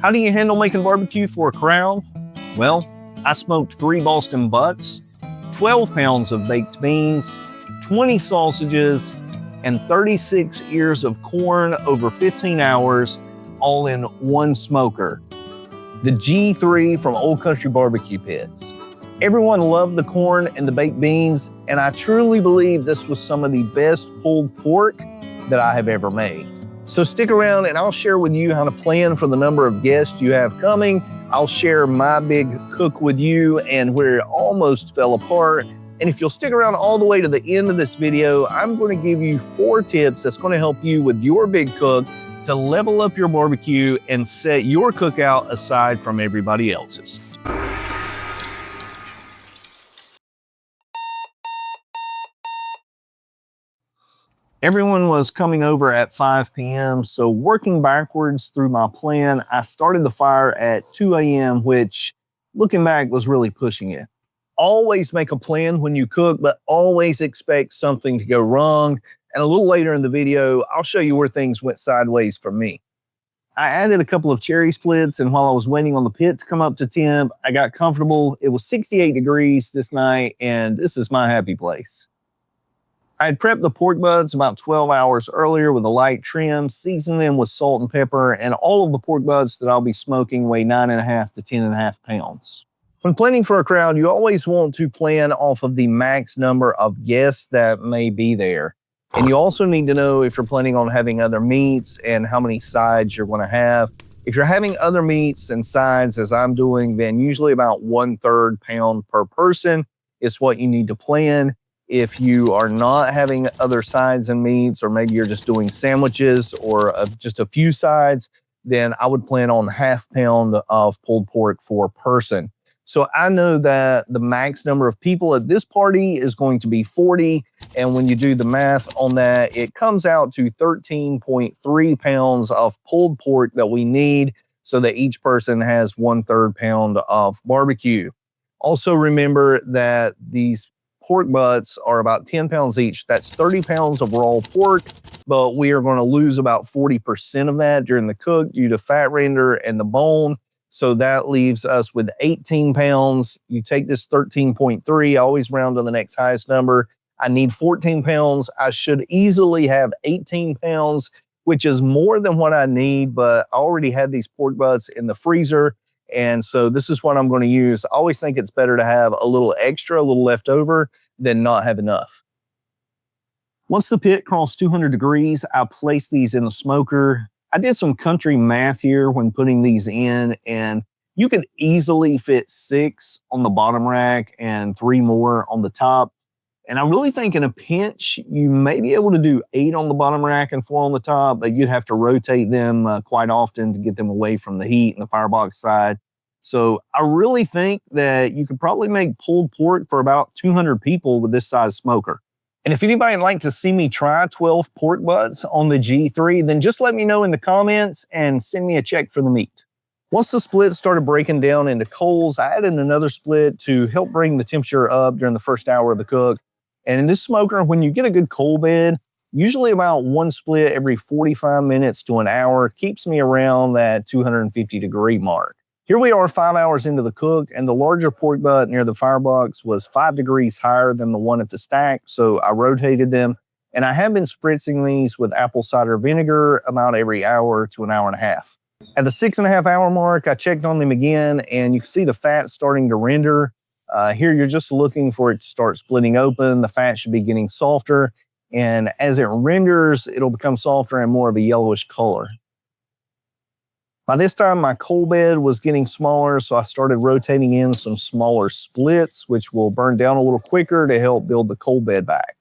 How do you handle making barbecue for a crowd? Well, I smoked 3 Boston butts, 12 pounds of baked beans, 20 sausages, and 36 ears of corn over 15 hours, all in one smoker. The G3 from Old Country BBQ Pits. Everyone loved the corn and the baked beans, and I truly believe this was some of the best pulled pork that I have ever made. So stick around and I'll share with you how to plan for the number of guests you have coming. I'll share my big cook with you and where it almost fell apart. And if you'll stick around all the way to the end of this video, I'm going to give you 4 tips that's going to help you with your big cook to level up your barbecue and set your cookout aside from everybody else's. Everyone was coming over at 5 p.m. So working backwards through my plan, I started the fire at 2 a.m., which looking back was really pushing it. Always make a plan when you cook, but always expect something to go wrong. And a little later in the video, I'll show you where things went sideways for me. I added a couple of cherry splits, and while I was waiting on the pit to come up to temp, I got comfortable. It was 68 degrees this night, and this is my happy place. I had prepped the pork butts about 12 hours earlier with a light trim, seasoned them with salt and pepper, and all of the pork butts that I'll be smoking weigh 9.5 to 10.5 pounds. When planning for a crowd, you always want to plan off of the max number of guests that may be there. And you also need to know if you're planning on having other meats and how many sides you're going to have. If you're having other meats and sides, as I'm doing, then usually about 1/3 pound per person is what you need to plan. If you are not having other sides and meats, or maybe you're just doing sandwiches or just a few sides, then I would plan on 1/2 pound of pulled pork for person. So I know that the max number of people at this party is going to be 40. And when you do the math on that, it comes out to 13.3 pounds of pulled pork that we need so that each person has 1/3 pound of barbecue. Also remember that these pork butts are about 10 pounds each. That's 30 pounds of raw pork, but we are going to lose about 40% of that during the cook due to fat render and the bone. So that leaves us with 18 pounds. You take this 13.3, I always round to the next highest number. I need 14 pounds. I should easily have 18 pounds, which is more than what I need, but I already had these pork butts in the freezer. And so this is what I'm going to use. I always think it's better to have a little extra, a little left over than not have enough. Once the pit crossed 200 degrees, I placed these in the smoker. I did some country math here when putting these in, and you could easily fit 6 on the bottom rack and 3 more on the top. And I really think in a pinch, you may be able to do 8 on the bottom rack and 4 on the top, but you'd have to rotate them quite often to get them away from the heat and the firebox side. So I really think that you could probably make pulled pork for about 200 people with this size smoker. And if anybody would like to see me try 12 pork butts on the G3, then just let me know in the comments and send me a check for the meat. Once the split started breaking down into coals, I added another split to help bring the temperature up during the first hour of the cook. And in this smoker, when you get a good coal bed, usually about 1 split every 45 minutes to an hour keeps me around that 250 degree mark. Here we are 5 hours into the cook, and the larger pork butt near the firebox was 5 degrees higher than the one at the stack, so I rotated them. And I have been spritzing these with apple cider vinegar about every hour to an hour and a half. At the 6.5 hour mark, I checked on them again, and you can see the fat starting to render. Here you're just looking for it to start splitting open. The fat should be getting softer, and as it renders, it'll become softer and more of a yellowish color. By this time, my coal bed was getting smaller, so I started rotating in some smaller splits, which will burn down a little quicker to help build the coal bed back.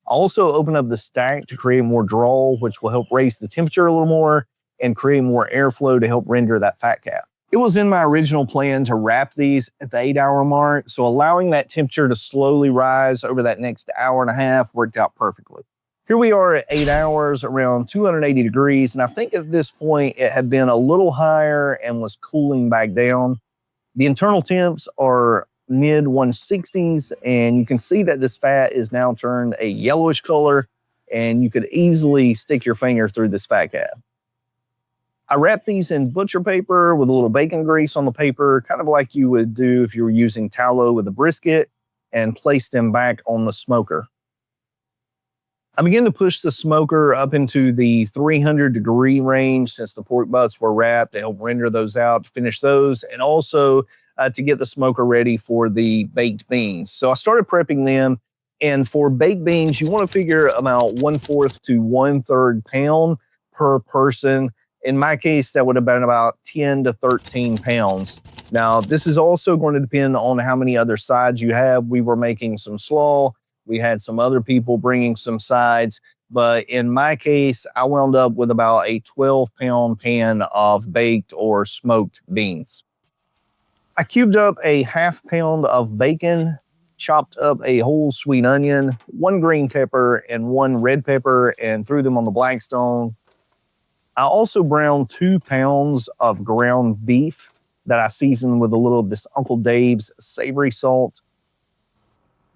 I also opened up the stack to create more draw, which will help raise the temperature a little more and create more airflow to help render that fat cap. It was in my original plan to wrap these at the 8 hour mark, so allowing that temperature to slowly rise over that next hour and a half worked out perfectly. Here we are at 8 hours, around 280 degrees, and I think at this point it had been a little higher and was cooling back down. The internal temps are mid 160s, and you can see that this fat is now turned a yellowish color, and you could easily stick your finger through this fat cap. I wrapped these in butcher paper with a little bacon grease on the paper, kind of like you would do if you were using tallow with a brisket, and placed them back on the smoker. I began to push the smoker up into the 300-degree range since the pork butts were wrapped to help render those out, to finish those, and also to get the smoker ready for the baked beans. So I started prepping them, and for baked beans, you want to figure about 1/4 to 1/3 pound per person. In my case, that would have been about 10 to 13 pounds. Now, this is also going to depend on how many other sides you have. We were making some slaw. We had some other people bringing some sides, but in my case, I wound up with about a 12-pound pan of baked or smoked beans. I cubed up a 1/2 pound of bacon, chopped up a whole sweet onion, 1 green pepper, and 1 red pepper, and threw them on the Blackstone. I also browned 2 pounds of ground beef that I seasoned with a little of this Uncle Dave's savory salt.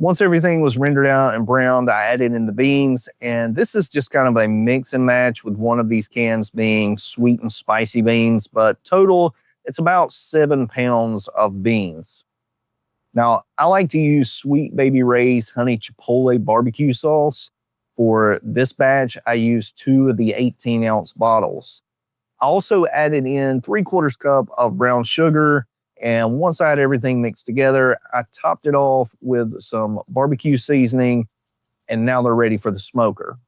Once everything was rendered out and browned, I added in the beans, and this is just kind of a mix and match, with one of these cans being sweet and spicy beans, but total, it's about 7 pounds of beans. Now, I like to use Sweet Baby Ray's Honey Chipotle barbecue sauce. For this batch, I used 2 of the 18-ounce bottles. I also added in 3/4 cup of brown sugar, and once I had everything mixed together, I topped it off with some barbecue seasoning, and now they're ready for the smoker.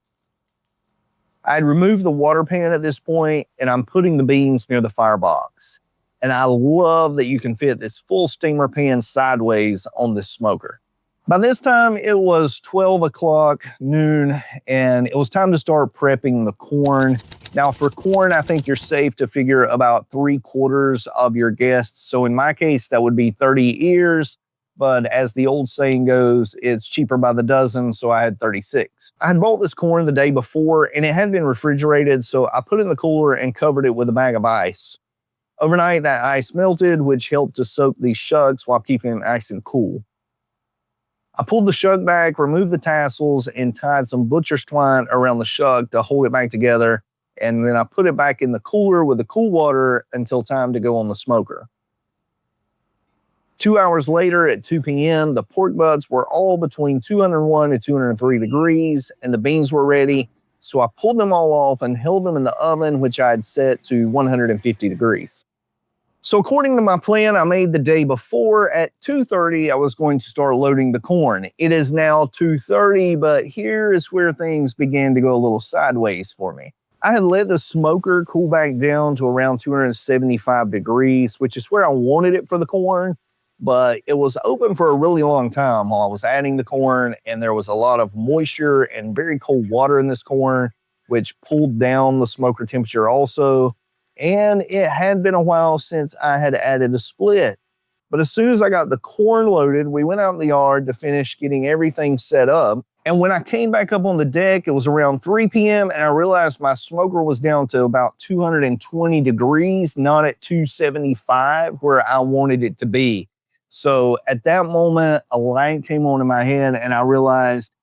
I'd removed the water pan at this point, and I'm putting the beans near the firebox. And I love that you can fit this full steamer pan sideways on this smoker. By this time, it was 12 o'clock, noon, and it was time to start prepping the corn. Now, for corn, I think you're safe to figure about 3/4 of your guests. So in my case, that would be 30 ears. But as the old saying goes, it's cheaper by the dozen, so I had 36. I had bought this corn the day before, and it had been refrigerated, so I put it in the cooler and covered it with a bag of ice. Overnight, that ice melted, which helped to soak these shucks while keeping them nice and cool. I pulled the shuck back, removed the tassels, and tied some butcher's twine around the shuck to hold it back together. And then I put it back in the cooler with the cool water until time to go on the smoker. 2 hours later at 2 p.m., the pork butts were all between 201 and 203 degrees, and the beans were ready. So I pulled them all off and held them in the oven, which I had set to 150 degrees. So according to my plan I made the day before, at 2:30, I was going to start loading the corn. It is now 2:30, but here is where things began to go a little sideways for me. I had let the smoker cool back down to around 275 degrees, which is where I wanted it for the corn, but it was open for a really long time while I was adding the corn, and there was a lot of moisture and very cold water in this corn, which pulled down the smoker temperature also. And it had been a while since I had added a split. But as soon as I got the corn loaded, we went out in the yard to finish getting everything set up. And when I came back up on the deck, it was around 3 p.m. and I realized my smoker was down to about 220 degrees, not at 275 where I wanted it to be. So at that moment, a light came on in my head and I realized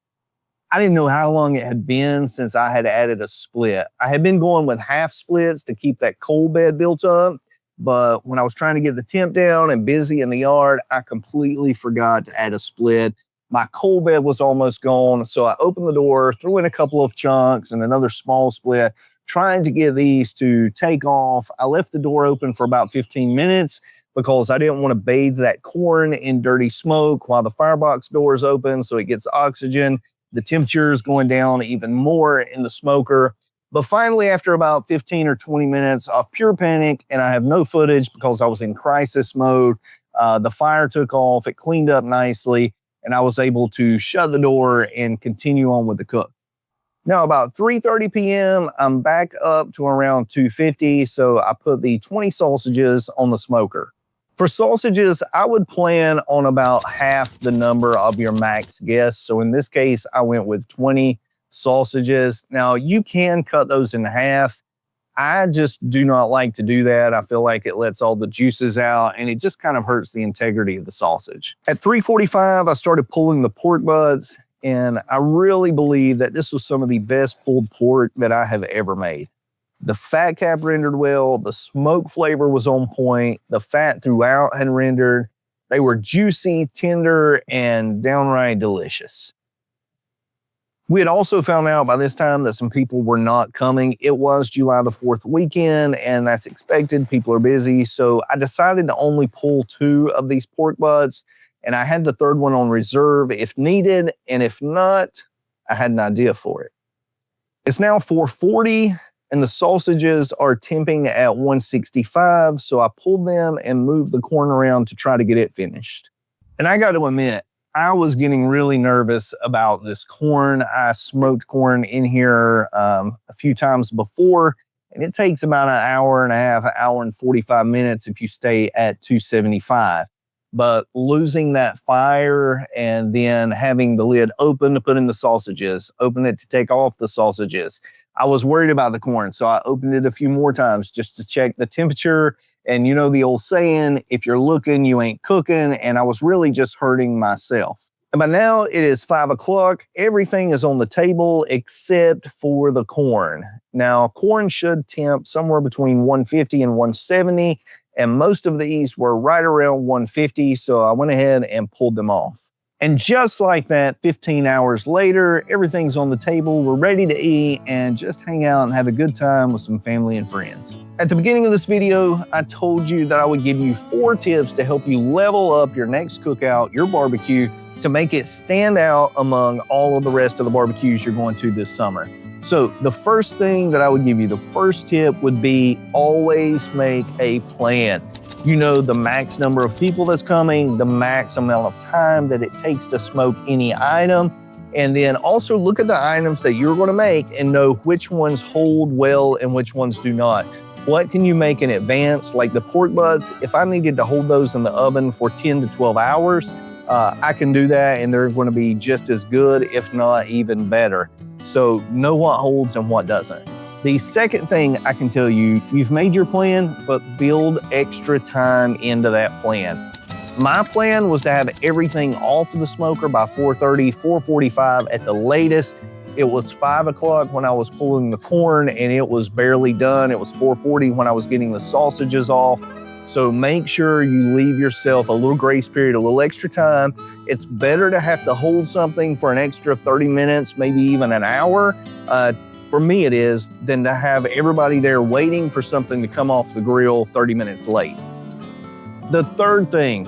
I didn't know how long it had been since I had added a split. I had been going with half splits to keep that coal bed built up, but when I was trying to get the temp down and busy in the yard, I completely forgot to add a split. My coal bed was almost gone, so I opened the door, threw in a couple of chunks and another small split, trying to get these to take off. I left the door open for about 15 minutes because I didn't want to bathe that corn in dirty smoke while the firebox door is open so it gets oxygen. The temperature is going down even more in the smoker. But finally, after about 15 or 20 minutes of pure panic, and I have no footage because I was in crisis mode, the fire took off, it cleaned up nicely, and I was able to shut the door and continue on with the cook. Now, about 3:30 p.m., I'm back up to around 250, so I put the 20 sausages on the smoker. For sausages, I would plan on about half the number of your max guests. So in this case, I went with 20 sausages. Now, you can cut those in half. I just do not like to do that. I feel like it lets all the juices out and it just kind of hurts the integrity of the sausage. At 3:45, I started pulling the pork butts, and I really believe that this was some of the best pulled pork that I have ever made. The fat cap rendered well. The smoke flavor was on point. The fat throughout had rendered. They were juicy, tender, and downright delicious. We had also found out by this time that some people were not coming. It was July the 4th weekend, and that's expected. People are busy. So I decided to only pull 2 of these pork butts, and I had the third one on reserve if needed, and if not, I had an idea for it. It's now 4:40, and the sausages are temping at 165, so I pulled them and moved the corn around to try to get it finished. And I got to admit, I was getting really nervous about this corn. I smoked corn in here a few times before, and it takes about an hour and a half, an hour and 45 minutes if you stay at 275. But losing that fire and then having the lid open to put in the sausages, open it to take off the sausages, I was worried about the corn, so I opened it a few more times just to check the temperature. And you know the old saying, if you're looking, you ain't cooking. And I was really just hurting myself. And by now it is 5 o'clock. Everything is on the table except for the corn. Now, corn should temp somewhere between 150 and 170. And most of these were right around 150. So I went ahead and pulled them off. And just like that, 15 hours later, everything's on the table. We're ready to eat and just hang out and have a good time with some family and friends. At the beginning of this video, I told you that I would give you 4 tips to help you level up your next cookout, your barbecue, to make it stand out among all of the rest of the barbecues you're going to this summer. So the first thing that I would give you, the first tip would be always make a plan. You know the max number of people that's coming, the max amount of time that it takes to smoke any item, and then also look at the items that you're going to make and know which ones hold well and which ones do not. What can you make in advance? Like the pork butts, if I needed to hold those in the oven for 10 to 12 hours, I can do that and they're going to be just as good, if not even better. So know what holds and what doesn't. The second thing I can tell you, you've made your plan, but build extra time into that plan. My plan was to have everything off of the smoker by 4:30, 4:45 at the latest. It was 5 o'clock when I was pulling the corn and it was barely done. It was 4:40 when I was getting the sausages off. So make sure you leave yourself a little grace period, a little extra time. It's better to have to hold something for an extra 30 minutes, maybe even an hour. For me it is, than to have everybody there waiting for something to come off the grill 30 minutes late. The third thing,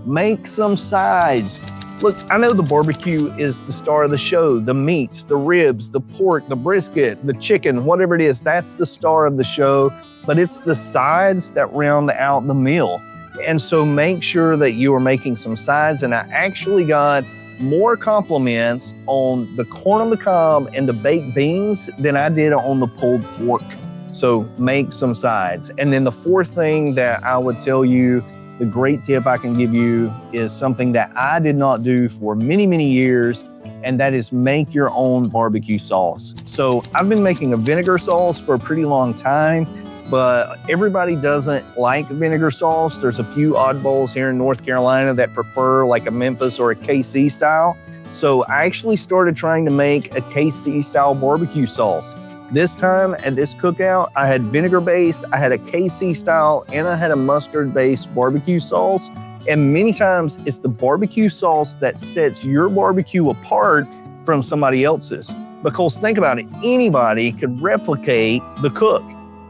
make some sides. Look, I know the barbecue is the star of the show. The meats, the ribs, the pork, the brisket, the chicken, whatever it is, that's the star of the show. But it's the sides that round out the meal. And so make sure that you are making some sides. And I actually got more compliments on the corn on the cob and the baked beans than I did on the pulled pork. So make some sides. And then the fourth thing that I would tell you, the great tip I can give you, is something that I did not do for many, many years, and that is make your own barbecue sauce. So I've been making a vinegar sauce for a pretty long time, but everybody doesn't like vinegar sauce. There's a few oddballs here in North Carolina that prefer like a Memphis or a KC style. So I actually started trying to make a KC style barbecue sauce. This time at this cookout, I had vinegar based, I had a KC style, and I had a mustard based barbecue sauce. And many times it's the barbecue sauce that sets your barbecue apart from somebody else's. Because think about it, anybody could replicate the cook.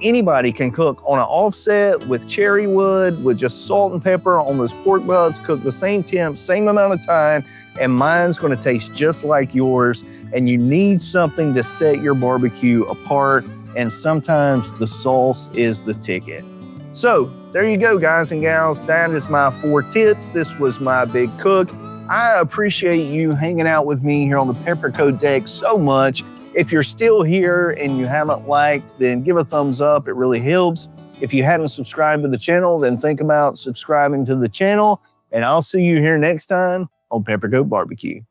Anybody can cook on an offset with cherry wood, with just salt and pepper on those pork butts, cook the same temp, same amount of time, and mine's gonna taste just like yours. And you need something to set your barbecue apart, and sometimes the sauce is the ticket. So there you go, guys and gals. That is my 4 tips. This was my big cook. I appreciate you hanging out with me here on the Peppercoat deck so much. If you're still here and you haven't liked, then give a thumbs up. It really helps. If you hadn't subscribed to the channel, then think about subscribing to the channel. And I'll see you here next time on Peppercoat BBQ.